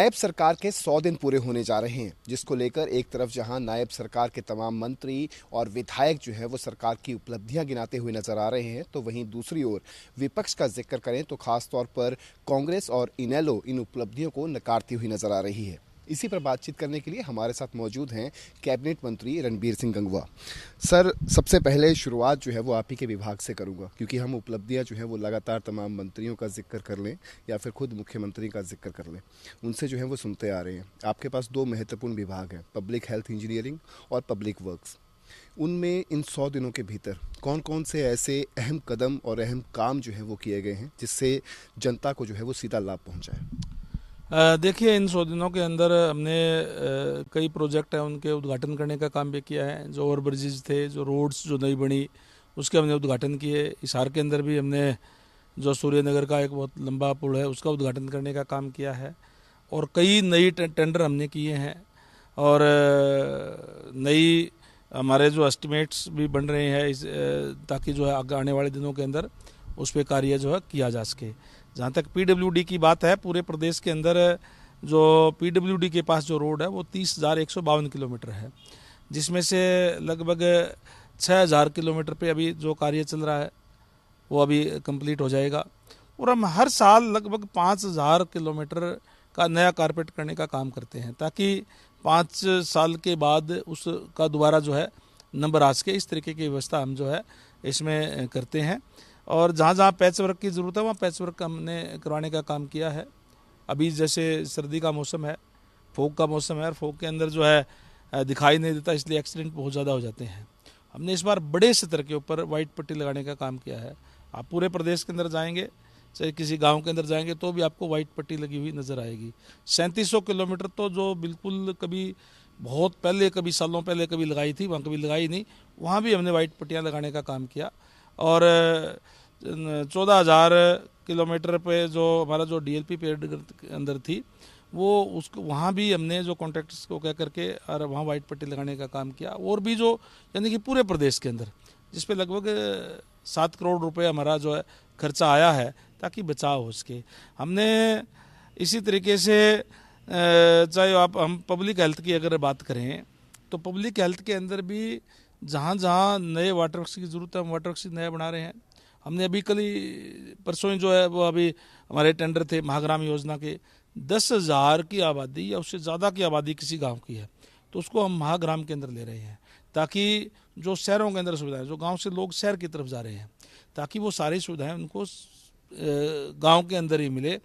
नायब सरकार के 100 दिन पूरे होने जा रहे हैं, जिसको लेकर एक तरफ जहां नायब सरकार के तमाम मंत्री और विधायक जो है वो सरकार की उपलब्धियां गिनाते हुए नजर आ रहे हैं, तो वहीं दूसरी ओर विपक्ष का जिक्र करें तो खास तौर पर कांग्रेस और इनेलो इन उपलब्धियों को नकारती हुई नजर आ रही है। इसी पर बातचीत करने के लिए हमारे साथ मौजूद हैं कैबिनेट मंत्री रणबीर सिंह गंगवा। सर, सबसे पहले शुरुआत जो है वो आप ही के विभाग से करूंगा, क्योंकि हम उपलब्धियां जो है वो लगातार तमाम मंत्रियों का जिक्र कर लें या फिर खुद मुख्यमंत्री का जिक्र कर लें, उनसे जो है वो सुनते आ रहे हैं। आपके पास दो महत्वपूर्ण विभाग हैं, पब्लिक हेल्थ इंजीनियरिंग और पब्लिक वर्क्स। उनमें इन 100 दिनों के भीतर कौन कौन से ऐसे अहम कदम और अहम काम जो है वो किए गए हैं जिससे जनता को जो है वो सीधा लाभ पहुँचाए? देखिए, इन 100 दिनों के अंदर हमने कई प्रोजेक्ट हैं उनके उद्घाटन करने का काम भी किया है। जो ओवरब्रिजेज थे, जो रोड्स जो नई बनी उसके हमने उद्घाटन किए। हिसार के अंदर भी हमने जो सूर्यनगर का एक बहुत लंबा पुल है उसका उद्घाटन करने का काम किया है। और कई नई टेंडर हमने किए हैं और नई हमारे जो एस्टिमेट्स भी बन रहे हैं ताकि जो है आगे आने वाले दिनों के अंदर उस पर कार्य जो है किया जा सके। जहाँ तक पीडब्ल्यूडी की बात है, पूरे प्रदेश के अंदर जो पीडब्ल्यूडी के पास जो रोड है वो 30,152 किलोमीटर है, जिसमें से लगभग 6,000 किलोमीटर पे अभी जो कार्य चल रहा है वो अभी कंप्लीट हो जाएगा। और हम हर साल लगभग 5,000 किलोमीटर का नया कारपेट करने का काम करते हैं ताकि 5 साल के बाद उसका दोबारा जो है नंबर आ सके। इस तरीके की व्यवस्था हम जो है इसमें करते हैं। और जहाँ जहाँ पैच वर्क की ज़रूरत है वहाँ पैच वर्क हमने करवाने का काम किया है। अभी जैसे सर्दी का मौसम है, फोग का मौसम है, और फोग के अंदर जो है दिखाई नहीं देता, इसलिए एक्सीडेंट बहुत ज़्यादा हो जाते हैं। हमने इस बार बड़े स्तर के ऊपर वाइट पट्टी लगाने का काम किया है। आप पूरे प्रदेश के अंदर जाएंगे, चाहे किसी गांव के अंदर जाएंगे, तो भी आपको वाइट पट्टी लगी हुई नज़र आएगी। 3700 किलोमीटर तो जो बिल्कुल कभी बहुत पहले, कभी सालों पहले कभी लगाई थी, वहाँ कभी लगाई नहीं, वहाँ भी हमने वाइट पट्टियाँ लगाने का काम किया। और 14,000 किलोमीटर पे जो हमारा जो डीएलपी पीरियड के अंदर थी वो उसको वहाँ भी हमने जो कॉन्ट्रैक्टर्स को कह करके और वहाँ वाइट पट्टी लगाने का काम किया। और भी जो यानी कि पूरे प्रदेश के अंदर जिस पे लगभग 7 करोड़ रुपए हमारा जो है खर्चा आया है ताकि बचाव हो सके। हमने इसी तरीके से चाहे हम पब्लिक हेल्थ की अगर बात करें तो पब्लिक हेल्थ के अंदर भी जहाँ जहाँ नए वाटर वर्क्स की ज़रूरत है हम वाटर वर्क्स नए बना रहे हैं। हमने अभी कल ही परसों जो है वो अभी हमारे टेंडर थे महाग्राम योजना के, 10,000 की आबादी या उससे ज़्यादा की आबादी किसी गांव की है तो उसको हम महाग्राम के अंदर ले रहे हैं ताकि जो शहरों के अंदर सुविधाएं, जो गांव से लोग शहर की तरफ जा रहे हैं, ताकि वो सारी सुविधाएं उनको गांव के अंदर ही मिले।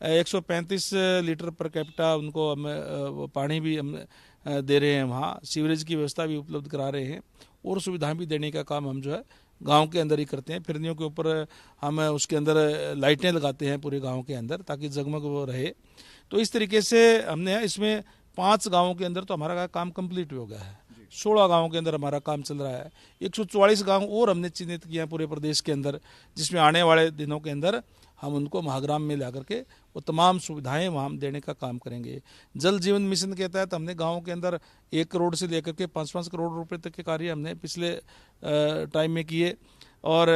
135 लीटर पर कैपिटा उनको हम पानी भी हम दे रहे हैं, वहाँ सीवरेज की व्यवस्था भी उपलब्ध करा रहे हैं और सुविधाएं भी देने का काम हम जो है गांव के अंदर ही करते हैं। फिरनियों के ऊपर हम उसके अंदर लाइटें लगाते हैं पूरे गांव के अंदर ताकि जगमग वो रहे। तो इस तरीके से हमने इसमें 5 गांवों के अंदर तो हमारा काम कंप्लीट हो गया है। 16 गांवों के अंदर हमारा काम चल रहा है। 144 गांव और हमने चिन्हित किए हैं पूरे प्रदेश के अंदर, जिसमें आने वाले दिनों के अंदर हम उनको महाग्राम में ला करके वो तमाम सुविधाएं वहाँ देने का काम करेंगे। जल जीवन मिशन के तहत हमने गाँव के अंदर 1 करोड़ से लेकर के 5-5 करोड़ रुपए तक के कार्य हमने पिछले टाइम में किए। और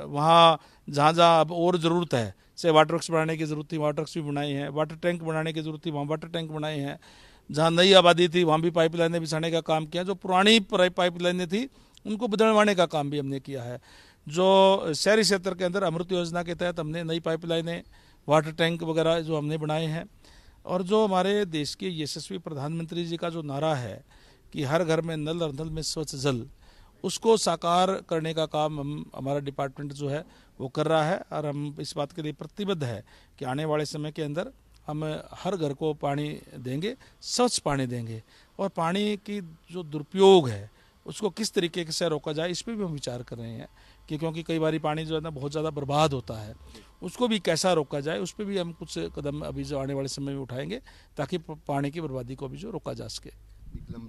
वहाँ जहाँ जहाँ अब और ज़रूरत है, चाहे वाटर वर्क्स बनाने की ज़रूरत थी वाटर वर्क्स भी बनाए हैं, वाटर टैंक बनाने की ज़रूरत थी वहाँ वाटर टैंक बनाए हैं, जहाँ नई आबादी थी वहाँ भी पाइपलाइनें बिछाने का काम किया। जो पुरानी पाइपलाइनें थी उनको बदलवाने का काम भी हमने किया है। जो शहरी क्षेत्र के अंदर अमृत योजना के तहत हमने नई पाइपलाइनें, वाटर टैंक वगैरह जो हमने बनाए हैं। और जो हमारे देश के यशस्वी प्रधानमंत्री जी का जो नारा है कि हर घर में नल और नल में स्वच्छ जल, उसको साकार करने का काम हमारा डिपार्टमेंट जो है वो कर रहा है। और हम इस बात के लिए प्रतिबद्ध है कि आने वाले समय के अंदर हम हर घर को पानी देंगे, स्वच्छ पानी देंगे। और पानी की जो दुरुपयोग है उसको किस तरीके से रोका जाए, इस पर भी हम विचार कर रहे हैं कि क्योंकि कई बार पानी जो है ना बहुत ज़्यादा बर्बाद होता है, उसको भी कैसा रोका जाए, उस पर भी हम कुछ कदम अभी जो आने वाले समय में उठाएंगे ताकि पानी की बर्बादी को भी जो रोका जा सके।